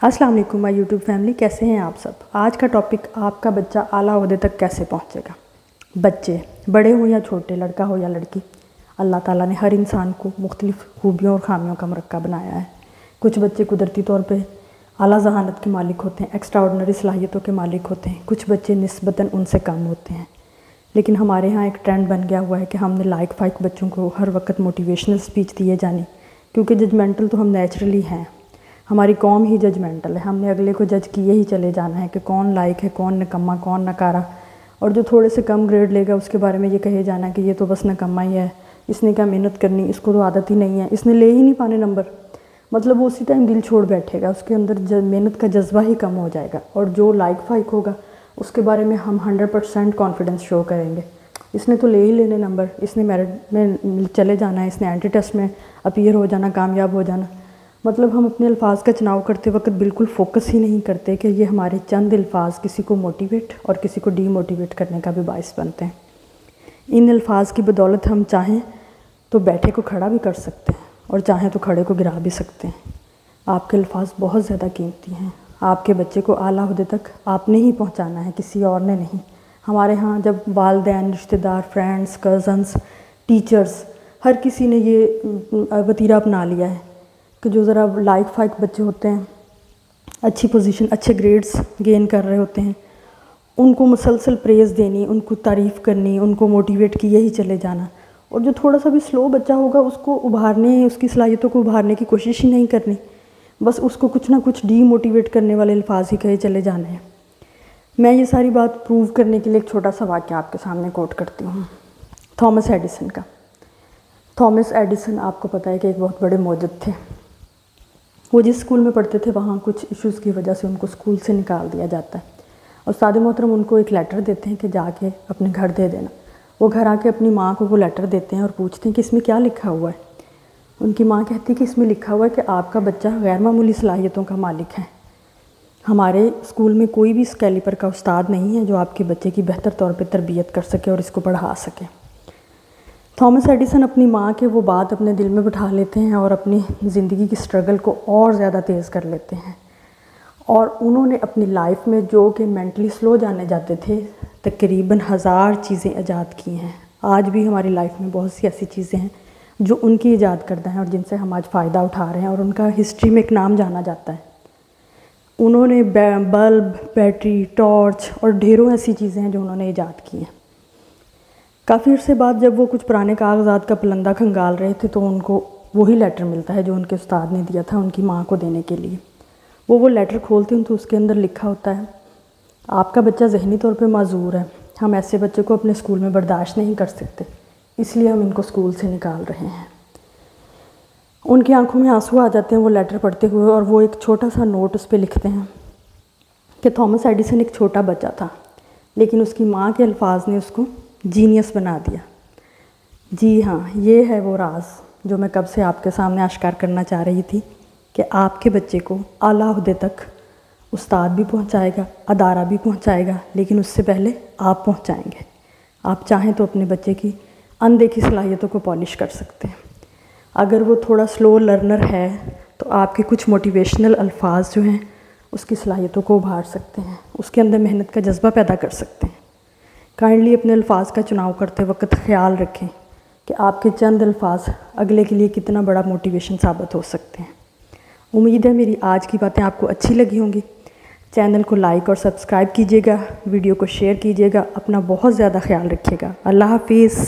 السلام علیکم مائی YouTube family, کیسے ہیں آپ سب؟ آج کا ٹاپک آپ کا بچہ اعلیٰ عہدے تک کیسے پہنچے گا۔ بچے بڑے ہوں یا چھوٹے، لڑکا ہو یا لڑکی، اللہ تعالیٰ نے ہر انسان کو مختلف خوبیوں اور خامیوں کا مرکب بنایا ہے۔ کچھ بچے قدرتی طور پہ اعلیٰ ذہانت کے مالک ہوتے ہیں، ایکسٹرا آرڈنری صلاحیتوں کے مالک ہوتے ہیں، کچھ بچے نسبتاً ان سے کم ہوتے ہیں۔ لیکن ہمارے ہاں ایک ٹرینڈ بن گیا ہوا ہے کہ ہم نے لائق فائق بچوں کو ہر وقت موٹیویشنل سپیچ دیے جانی، کیونکہ ججمنٹل تو ہم نیچرلی ہیں، ہماری قوم ہی ججمنٹل ہے۔ ہم نے اگلے کو جج کیے ہی چلے جانا ہے کہ کون لائق ہے، کون نکما، کون نکارا، اور جو تھوڑے سے کم گریڈ لے گا اس کے بارے میں یہ کہے جانا کہ یہ تو بس نکما ہی ہے، اس نے کیا محنت کرنی، اس کو تو عادت ہی نہیں ہے، اس نے لے ہی نہیں پانے نمبر۔ مطلب وہ اسی ٹائم دل چھوڑ بیٹھے گا، اس کے اندر محنت کا جذبہ ہی کم ہو جائے گا، اور جو لائق فائق ہوگا اس کے بارے میں ہم 100% کانفیڈنس شو کریں گے۔ اس نے تو لے ہی لینے نمبر، اس نے میرٹ میں چلے جانا ہے، اس نے اینٹی ٹیسٹ میں اپیئر ہو جانا، کامیاب ہو جانا۔ مطلب ہم اپنے الفاظ کا چناؤ کرتے وقت بالکل فوکس ہی نہیں کرتے کہ یہ ہمارے چند الفاظ کسی کو موٹیویٹ اور کسی کو ڈی موٹیویٹ کرنے کا بھی باعث بنتے ہیں۔ ان الفاظ کی بدولت ہم چاہیں تو بیٹھے کو کھڑا بھی کر سکتے ہیں، اور چاہیں تو کھڑے کو گرا بھی سکتے ہیں۔ آپ کے الفاظ بہت زیادہ قیمتی ہیں۔ آپ کے بچے کو اعلیٰ عہدے تک آپ نے ہی پہنچانا ہے، کسی اور نے نہیں۔ ہمارے ہاں جب والدین، رشتہ دار، فرینڈس، کزنس، ٹیچرز، ہر کسی نے یہ وتیرہ اپنا لیا ہے کہ جو ذرا لائق فائق بچے ہوتے ہیں، اچھی پوزیشن، اچھے گریڈز گین کر رہے ہوتے ہیں، ان کو مسلسل پریز دینی، ان کو تعریف کرنی، ان کو موٹیویٹ کیے ہی چلے جانا، اور جو تھوڑا سا بھی سلو بچہ ہوگا اس کو ابھارنے، اس کی صلاحیتوں کو ابھارنے کی کوشش ہی نہیں کرنی، بس اس کو کچھ نہ کچھ ڈی موٹیویٹ کرنے والے الفاظ ہی کہے چلے جانے ہیں۔ میں یہ ساری بات پروو کرنے کے لیے ایک چھوٹا سا واقعہ آپ کے سامنے کوٹ کرتی ہوں، تھامس ایڈیسن کا۔ تھامس ایڈیسن آپ کو پتہ ہے کہ ایک بہت بڑے موجد تھے۔ وہ جس اسکول میں پڑھتے تھے وہاں کچھ ایشوز کی وجہ سے ان کو اسکول سے نکال دیا جاتا ہے۔ استاد محترم ان کو ایک لیٹر دیتے ہیں کہ جا کے اپنے گھر دے دینا۔ وہ گھر آ کے اپنی ماں کو وہ لیٹر دیتے ہیں اور پوچھتے ہیں کہ اس میں کیا لکھا ہوا ہے۔ ان کی ماں کہتی ہے کہ اس میں لکھا ہوا ہے کہ آپ کا بچہ غیر معمولی صلاحیتوں کا مالک ہے۔ ہمارے اسکول میں کوئی بھی اس کیلیبر کا استاد نہیں ہے جو آپ کے بچے کی بہتر طور پہ تربیت کر سکے اور اس کو پڑھا سکے۔ تھامس ایڈیسن اپنی ماں کے وہ بات اپنے دل میں بٹھا لیتے ہیں اور اپنی زندگی کی سٹرگل کو اور زیادہ تیز کر لیتے ہیں، اور انہوں نے اپنی لائف میں جو کہ مینٹلی سلو جانے جاتے تھے تقریباً 1000 چیزیں ایجاد کی ہیں۔ آج بھی ہماری لائف میں بہت سی ایسی چیزیں ہیں جو ان کی ایجاد کردہ ہیں اور جن سے ہم آج فائدہ اٹھا رہے ہیں، اور ان کا ہسٹری میں ایک نام جانا جاتا ہے۔ انہوں نے بلب، بیٹری، ٹارچ اور ڈھیروں ایسی چیزیں ہیں جو انہوں نے ایجاد کی ہیں۔ کافی عرصے بعد جب وہ کچھ پرانے کاغذات کا پلندہ کھنگال رہے تھے تو ان کو وہی لیٹر ملتا ہے جو ان کے استاد نے دیا تھا ان کی ماں کو دینے کے لیے۔ وہ لیٹر کھولتے ہیں تو اس کے اندر لکھا ہوتا ہے، آپ کا بچہ ذہنی طور پہ معذور ہے، ہم ایسے بچے کو اپنے اسکول میں برداشت نہیں کر سکتے، اس لیے ہم ان کو اسکول سے نکال رہے ہیں۔ ان کی آنکھوں میں آنسو آ جاتے ہیں وہ لیٹر پڑھتے ہوئے، اور وہ ایک چھوٹا سا نوٹ اس پہ لکھتے ہیں کہ تھامس ایڈیسن ایک چھوٹا بچہ تھا، لیکن اس کی ماں کے الفاظ نے اس کو جینیس بنا دیا۔ جی ہاں، یہ ہے وہ راز جو میں کب سے آپ کے سامنے آشکار کرنا چاہ رہی تھی کہ آپ کے بچے کو اعلیٰ عہدے تک استاد بھی پہنچائے گا، ادارہ بھی پہنچائے گا، لیکن اس سے پہلے آپ پہنچائیں گے۔ آپ چاہیں تو اپنے بچے کی اندیکھی صلاحیتوں کو پالش کر سکتے ہیں۔ اگر وہ تھوڑا سلو لرنر ہے تو آپ کے کچھ موٹیویشنل الفاظ جو ہیں اس کی صلاحیتوں کو ابھار سکتے ہیں، اس کے اندر محنت کا جذبہ پیدا کر سکتے ہیں۔ کائنڈلی اپنے الفاظ کا چناؤ کرتے وقت خیال رکھیں کہ آپ کے چند الفاظ اگلے کے لیے کتنا بڑا موٹیویشن ثابت ہو سکتے ہیں۔ امید ہے میری آج کی باتیں آپ کو اچھی لگی ہوں گی۔ چینل کو لائک اور سبسکرائب کیجیے گا، ویڈیو کو شیئر کیجیے گا، اپنا بہت زیادہ خیال رکھیے گا۔ اللہ حافظ۔